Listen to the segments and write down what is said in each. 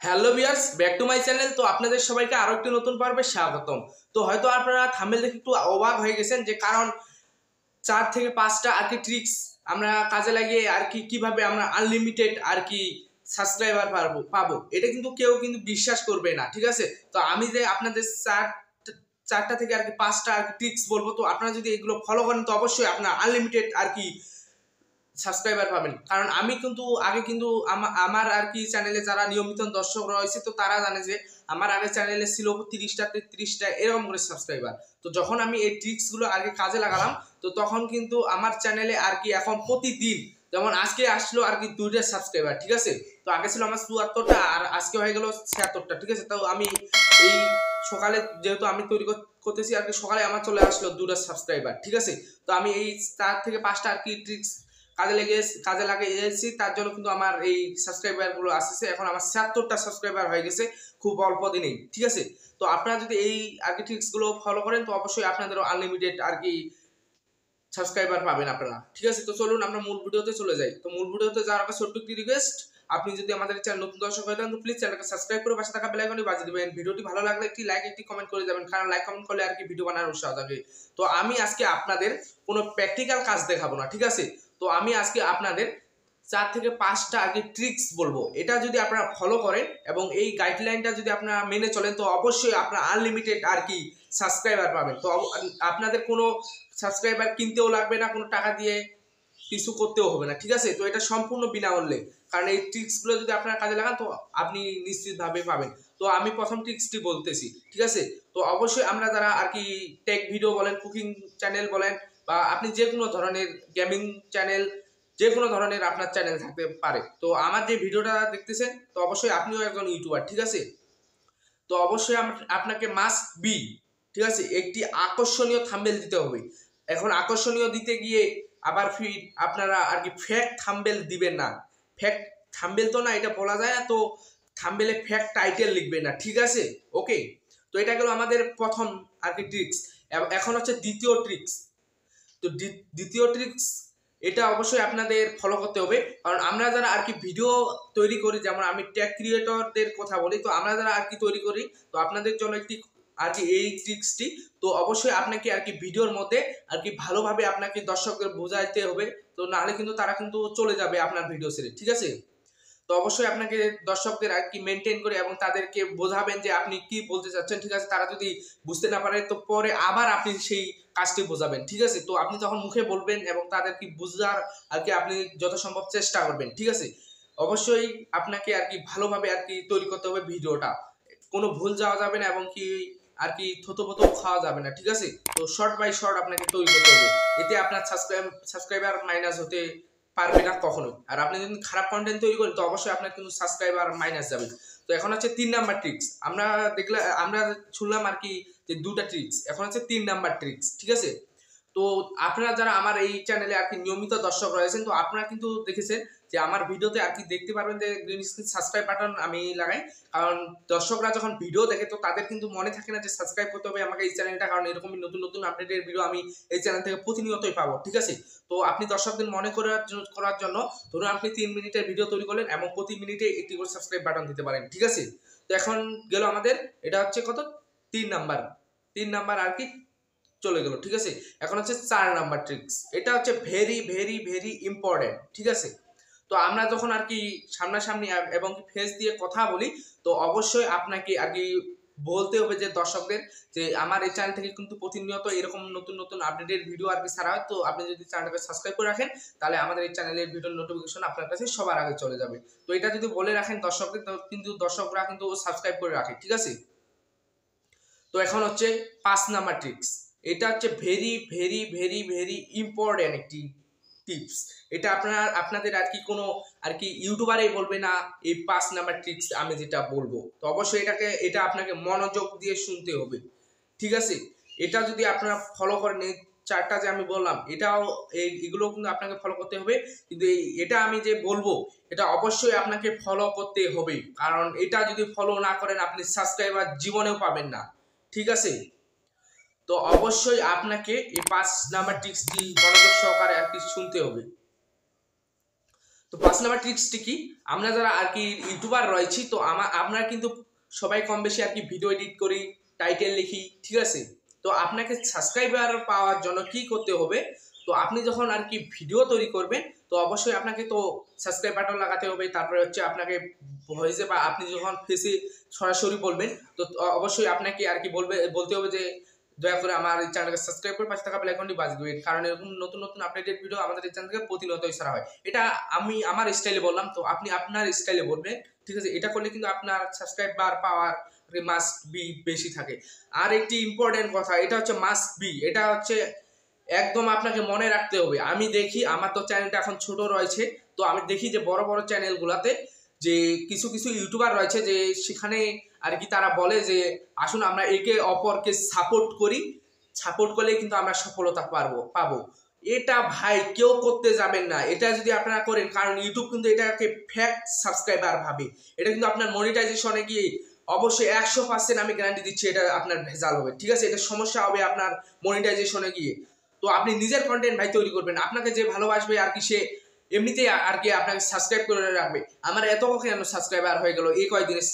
Hello viewers, back to my channel. তো আপনাদের সবাইকে আরো একটি নতুন পর্বে স্বাগতম। তো হয়তো আপনারা থাম্বনেল দেখে একটু অবাক হয়ে গেছেন যে কারণ 4 থেকে 5টা আর কি ট্রিক্স আমরা কাজে লাগিয়ে আর কি কিভাবে আমরা আনলিমিটেড আর কি সাবস্ক্রাইবার পাবো এটা কিন্তু কেউ কিন্তু বিশ্বাস করবে না, ঠিক আছে। তো আমি যে আপনাদের চারটা থেকে আর কি 5টা আর কি ট্রিক্স বলবো, তো আপনারা যদি এগুলো ফলো করেন তো অবশ্যই আপনারা আনলিমিটেড আর কি সাবস্ক্রাইবার পাবেন। কারণ আমি কিন্তু আগে কিন্তু আমার আর কি চ্যানেলে যারা নিয়মিত দর্শক রয়েছে তো তারা জানে যে আমার আগে চ্যানেলে ছিল 30টা 33টা এরকম করে সাবস্ক্রাইবার। তো যখন আমি এই ট্রিক্সগুলো আগে কাজে লাগালাম তো তখন কিন্তু আমার চ্যানেলে আর কি এখন প্রতিদিন যেমন আজকে আসলো আর কি 2টা সাবস্ক্রাইবার, ঠিক আছে। তো আগে ছিল আমার 74টা আর আজকে হয়ে গেল 76টা, ঠিক আছে। তো আমি এই সকালে যেহেতু আমি তৈরি করতেছি আর কি সকালে আমার চলে আসলো 2টা সাবস্ক্রাইবার, ঠিক আছে। তো আমি এই 4 থেকে 5টা আর কি ট্রিক্স কাজে লাগিয়েছি, তার জন্য কিন্তু আমার এই সাবস্ক্রাইবার গুলো আসছে। এখন আমার 76টা সাবস্ক্রাইবার হয়ে গেছে খুব অল্প দিনেই, ঠিক আছে। তো আপনারা যদি এই আর কি ট্রিক্স গুলো ফলো করেন তো অবশ্যই আপনাদেরও আনলিমিটেড আর কি সাবস্ক্রাইবার পাবেন আপনারা, ঠিক আছে। তো চলুন আমরা মূল ভিডিওতে চলে যাই। তো মূল ভিডিওতে যাওয়ার আগে ছোট্ট একটি রিকোয়েস্ট, আপনি যদি আমাদের চ্যানেল নতুন দর্শক হয়ে থাকেন তো প্লিজ চ্যানেলকে সাবস্ক্রাইব করে পাশে থাকা বেল আইকনটি বাজিয়ে দিবেন। ভিডিওটি ভালো লাগলে একটি লাইক একটি কমেন্ট করে যাবেন, কারণ লাইক কমেন্ট করলে আর কি ভিডিও বানানোর উৎসাহ থাকে। তো আমি আজকে আপনাদের কোনো প্র্যাকটিক্যাল কাজ দেখাবো না, ঠিক আছে। তো আমি আজকে আপনাদের 4 থেকে 5টা আগে ট্রিক্স বলবো, এটা যদি আপনারা ফলো করেন এবং এই গাইডলাইনটা যদি আপনারা মেনে চলেন তো অবশ্যই আপনারা আনলিমিটেড আর কি সাবস্ক্রাইবার পাবেন। তো আপনাদের কোনো সাবস্ক্রাইবার কিনতেও লাগবে না, কোনো টাকা দিয়ে কিছু করতেও হবে না, ঠিক আছে। তো এটা সম্পূর্ণ বিনামূল্যে, কারণ এই ট্রিক্সগুলো যদি আপনারা কাজে লাগান তো আপনি নিশ্চিতভাবে পাবেন। তো আমি প্রথম ট্রিক্সটি বলতেছি, ঠিক আছে। তো অবশ্যই আমরা যারা আর কি টেক ভিডিও বলেন, কুকিং চ্যানেল বলেন, বা আপনি যে কোনো ধরনের গেমিং চ্যানেল, যে কোনো ধরনের আপনার চ্যানেল থাকতে পারে। তো আমার যে ভিডিওটা দেখতেছেন তো অবশ্যই আপনিও একজন ইউটিউবার, ঠিক আছে। তো অবশ্যই আপনাকে মাস্ট বি, ঠিক আছে, একটি আকর্ষণীয় থাম্বনেল দিতে হবে। এখন আকর্ষণীয় দিতে গিয়ে আবার ফির আপনারা আর কি ফেক থাম্বনেল দিবেন না। ফেক থাম্বনেল তো না, এটা বলা যায় না। তো থাম্বনেলে ফেক টাইটেল লিখবেন না, ঠিক আছে। ওকে, তো এটা গেল আমাদের প্রথম আর কি ট্রিক্স। এখন হচ্ছে দ্বিতীয় ট্রিক্স। তো দ্বিতীয় ট্রিক্স এটা অবশ্যই আপনাদের ফলো করতে হবে, কারণ আমরা যারা আর কি ভিডিও তৈরি করি, যেমন আমি টেক ক্রিয়েটরদের কথা বলি, তো আমরা যারা আর কি তৈরি করি তো আপনাদের জন্য একটি আর কি এই ট্রিক্সটি। তো অবশ্যই আপনাকে আর কি ভিডিওর মধ্যে আর কি ভালোভাবে আপনাকে দর্শকদের বোঝাইতে হবে, তো নাহলে কিন্তু তারা কিন্তু চলে যাবে আপনার ভিডিও ছেড়ে, ঠিক আছে। তো অবশ্যই আপনাকে দর্শকদের আর কি মেনটেন করে এবং তাদেরকে বোঝাবেন যে আপনি কি বলতে চাচ্ছেন, ঠিক আছে। তারা যদি বুঝতে না পারে তো পরে আবার আপনি সেই কাজটি বোঝাবেন, ঠিক আছে। তো আপনি তখন মুখে বলবেন এবং তাদের কি বুঝার আর কি আপনি যত সম্ভব চেষ্টা করবেন, ঠিক আছে। অবশ্যই আপনাকে আর কি ভালোভাবে আর কি তৈরি করতে হবে ভিডিওটা, কোনো ভুল যাওয়া যাবে না এবং কি আর কি থতপত খাওয়া যাবে না, ঠিক আছে। তো শর্ট বাই শর্ট আপনাকে তৈরি করতে হবে, এতে আপনার সাবস্ক্রাইবার মাইনাস হতে পারবে না কখনোই। আর আপনি যদি খারাপ কন্টেন্ট তৈরি করেন তো অবশ্যই আপনার কিন্তু সাবস্ক্রাইবার মাইনাস যাবে। তো এখন হচ্ছে 3 নাম্বার ট্রিক্স। আমরা শুনলাম আর কি যে 2টা ট্রিক্স, এখন হচ্ছে 3 নাম্বার ট্রিক্স, ঠিক আছে। তো আপনারা যারা আমার এই চ্যানেলে আর কি নিয়মিত দর্শক রয়েছেন তো আপনারা কিন্তু দেখেছেন যে আমার ভিডিওতে আর কি দেখতে পারবেন যে গ্রিন স্ক্রিন সাবস্ক্রাইব বাটন আমি লাগাই। কারণ দর্শকরা যখন ভিডিও দেখে তো তাদের কিন্তু মনে থাকে না যে সাবস্ক্রাইব করতে হবে আমাকে এই চ্যানেলটা, কারণ এরকমই নতুন নতুন আপডেটের ভিডিও আমি এই চ্যানেল থেকে প্রতিনিয়তই পাবো, ঠিক আছে। তো আপনি দর্শকদের মনে করার জন্য ধরুন আপনি 3 মিনিটের ভিডিও তৈরি করলেন এবং প্রতি মিনিটে একটি করে সাবস্ক্রাইব বাটন দিতে পারেন, ঠিক আছে। তো এখন গেল আমাদের এটা হচ্ছে কত 3 নাম্বার আর কি চলে গেল, ঠিক আছে। এখন হচ্ছে 4 নাম্বার ট্রিক্স। এটা হচ্ছে ভেরি ভেরি ভেরি ইম্পর্টেন্ট, ঠিক আছে। তো আমরা যখন আর কি সামনাসামনি এবং ফেস দিয়ে কথা বলি তো অবশ্যই আপনাকে আর কি বলতে হবে যে দর্শকদের যে আমার এই চ্যানেল থেকে কিন্তু প্রতিনিয়ত এরকম নতুন নতুন আপডেটের ভিডিও আর কি ছাড়া হয়। তো আপনি যদি চ্যানেলটাকে সাবস্ক্রাইব করে রাখেন তাহলে আমাদের এই চ্যানেলের ভিডিওর নোটিফিকেশন আপনার কাছে সবার আগে চলে যাবে। তো এটা যদি বলে রাখেন দর্শকদের তো কিন্তু দর্শকরা কিন্তু সাবস্ক্রাইব করে রাখে, ঠিক আছে। তো এখন হচ্ছে 5 নাম্বার ট্রিক্স। এটা হচ্ছে very very very very important একটি টিপস। এটা আপনাদের আর কি কোনো আর কি ইউটিউবারই বলবে না এই 5 নাম্বার ট্রিক্স আমি যেটা বলবো। তো অবশ্যই এটা আপনাকে মনোযোগ দিয়ে শুনতে হবে, ঠিক আছে। এটা যদি আপনারা ফলো করেন এই 4টা যে আমি বললাম এগুলো কিন্তু আপনাকে ফলো করতে হবে। কিন্তু এটা আমি যে বলবো এটা অবশ্যই আপনাকে ফলো করতে হবে, কারণ এটা যদি ফলো না করেন আপনি সাবস্ক্রাইবার জীবনেও পাবেন না, ঠিক আছে। তো অবশ্যই আপনাকে এই 5 নাম্বার ট্রিক্সটি মনোযোগ সহকারে আর কি শুনতে হবে। তো 5 নাম্বার ট্রিক্সটি কি, আমরা যারা আর কি ইউটিউবার রয়েছি তো আমরা কিন্তু সবাই কম বেশি আর কি ভিডিও এডিট করি, টাইটেল লিখি, ঠিক আছে। তো আপনাকে সাবস্ক্রাইবার পাওয়ার জন্য কি করতে হবে, তো আপনি যখন আর কি ভিডিও তৈরি করবেন তো অবশ্যই আপনাকে তো সাবস্ক্রাইব বাটন লাগাতে হবে, তারপরে হচ্ছে আপনাকে ভয়েসে বা আপনি যখন ফেসে সরাসরি বলবেন তো অবশ্যই আপনাকে আর কি বলতে হবে যে দয়া করে আমার এই চ্যানেলকে সাবস্ক্রাইব করে পাশে থাকা বেল আইকনটি বাজিয়ে দিবেন, কারণ এরকম নতুন নতুন আপডেটেড ভিডিও আমাদের এই চ্যানেল থেকে প্রতিনিয়তই ছাড়া হয়। এটা আমি আমার স্টাইলে বললাম, তো আপনি আপনার স্টাইলে বলবেন, ঠিক আছে। এটা করলে কিন্তু আপনার সাবস্ক্রাইবার পাওয়ার মাস্ট বি বেশি থাকে। আর একটি ইম্পর্টেন্ট কথা, এটা হচ্ছে মাস্ট বি, এটা হচ্ছে একদম আপনাকে মনে রাখতে হবে। আমি দেখি আমার তো চ্যানেলটা এখন ছোট রয়েছে, তো আমি দেখি যে বড় বড় চ্যানেলগুলোতে যে কিছু কিছু ইউটিউবার রয়েছে যে সেখানে আর কি তারা বলে যে আসুন আমরা একে অপরকে সাপোর্ট করি, সাপোর্ট করলে কিন্তু আমরা সফলতা পাবো। এটা ভাই কেউ করতে যাবেন না, এটা যদি আপনারা করেন, কারণ ইউটিউব কিন্তু এটাকে ফ্যাক্ট সাবস্ক্রাইবার ভাবে, এটা কিন্তু আপনার মনিটাইজেশনে গিয়ে অবশ্যই 100% আমি গ্যারান্টি দিচ্ছি এটা আপনার ভেজাল হবে, ঠিক আছে। এটা সমস্যা হবে আপনার মনিটাইজেশনে গিয়ে। তো আপনি নিজের কন্টেন্ট ভাই তৈরি করবেন, আপনাকে যে ভালোবাসবে আর কি সে এমনিতেই আর কি আপনাকে সাবস্ক্রাইব করে রাখবে। আমার এত কেন সাবস্ক্রাইবার হয়ে গেল এই কয়েকদিনে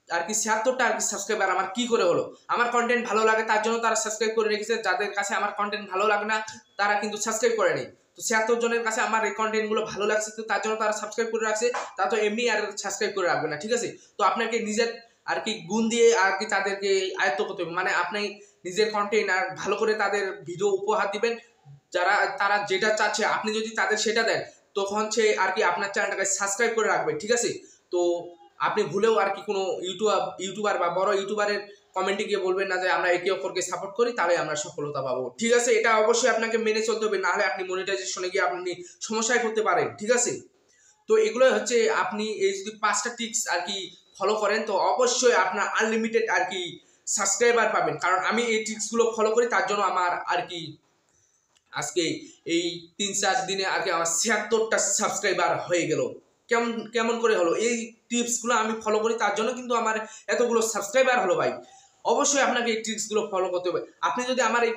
আর কি 76টা আর কি সাবস্ক্রাইবার আমার কি করে হলো, আমার কন্টেন্ট ভালো লাগে তার জন্য তারা সাবস্ক্রাইব করে রেখেছে, যাদের কাছে আমার কন্টেন্ট ভালো লাগে না তারা কিন্তু সাবস্ক্রাইব করে নেই। তো 76 জনের কাছে আমার এই কন্টেন্ট গুলো ভালো লাগছে তো তার জন্য তারা সাবস্ক্রাইব করে রাখছে, তা তো এমনি আর সাবস্ক্রাইব করে রাখবে না, ঠিক আছে। তো আপনাকে নিজের আর কি গুণ দিয়ে আর কি তাদেরকে আয়ত্ত করতে হবে, মানে আপনি নিজের কন্টেন্ট আর ভালো করে তাদের ভিডিও উপহার দিবেন, তারা যেটা চাচ্ছে আপনি যদি তাদের সেটা দেন তখন সে আর কি আপনার চ্যানেলটাকে সাবস্ক্রাইব করে রাখবে, ঠিক আছে। তো আপনি ভুলেও আর কি কোনো ইউটিউবার বা বড় ইউটিউবারের কমেন্টে গিয়ে বলবেন না যে আমরা একে অপরকে সাপোর্ট করি তাহলে আমরা সফলতা পাবো, ঠিক আছে। এটা অবশ্যই আপনাকে মেনে চলতে হবে, না হলে আপনি মনিটাইজেশনে গিয়ে আপনি সমস্যায় পড়তে পারেন, ঠিক আছে। তো এগুলো হচ্ছে আপনি এই যদি 5টা টিপস আর কি ফলো করেন তো অবশ্যই আপনার আনলিমিটেড আর কি সাবস্ক্রাইবার পাবেন, কারণ আমি এই টিপসগুলো ফলো করি তার জন্য আমার আর কি আজকে এই 3-4 দিনে আর কি আমার 76টা সাবস্ক্রাইবার হয়ে গেল। কেমন কেমন করে হলো, এই টিপসগুলো আমি ফলো করি তার জন্য কিন্তু আমার এতগুলো সাবস্ক্রাইবার হলো ভাই। অবশ্যই আপনাকে এই টিপসগুলো ফলো করতে হবে। আপনি যদি আমার এই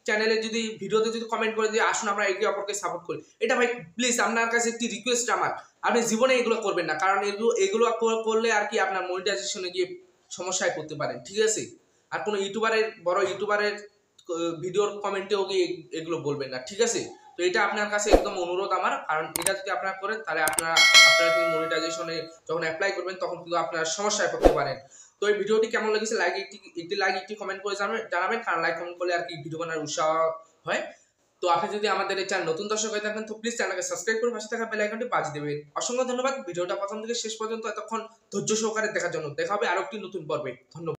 চ্যানেলে যদি ভিডিওতে যদি কমেন্ট করে দিয়ে আসুন আমরা একে অপরকে সাপোর্ট করি, এটা ভাই প্লিজ আপনার কাছে একটি রিকোয়েস্ট আমার, আপনি জীবনে এগুলো করবেন না, কারণ এগুলো করলে আর কি আপনার মনিটাইজেশনে গিয়ে সমস্যায় পড়তে পারেন, ঠিক আছে। আর কোনো বড় ইউটিউবারের ভিডিওর কমেন্টেও গিয়ে এগুলো বলবেন না, ঠিক আছে। তো এটা আপনার কাছে একদম অনুরোধ আমার, কারণ এটা যদি আপনারা করেন তাহলে আপনারা মনিটাইজেশনে যখন অ্যাপ্লাই করবেন তখন কিন্তু আপনারা সমস্যায় পড়তে পারেন। তো এই ভিডিওটি কেমন লেগেছে একটি কমেন্ট করে জানাবেন, কারণ লাইক কমেন্ট করলে আর কি ভিডিও বানানোর উৎসাহ হয়। তো আপনি যদি আমাদের এই চ্যানেল নতুন দর্শক হয়ে থাকেন তো প্লিজ চ্যানেলকে সাবস্ক্রাইব করে পাশে থাকা বেল আইকনটি বাজিয়ে দেবেন। অসংখ্য ধন্যবাদ ভিডিওটা প্রথম থেকে শেষ পর্যন্ত এতক্ষণ ধৈর্য সহকারে দেখার জন্য। দেখা হবে আরো একটি নতুন পর্বে। ধন্যবাদ।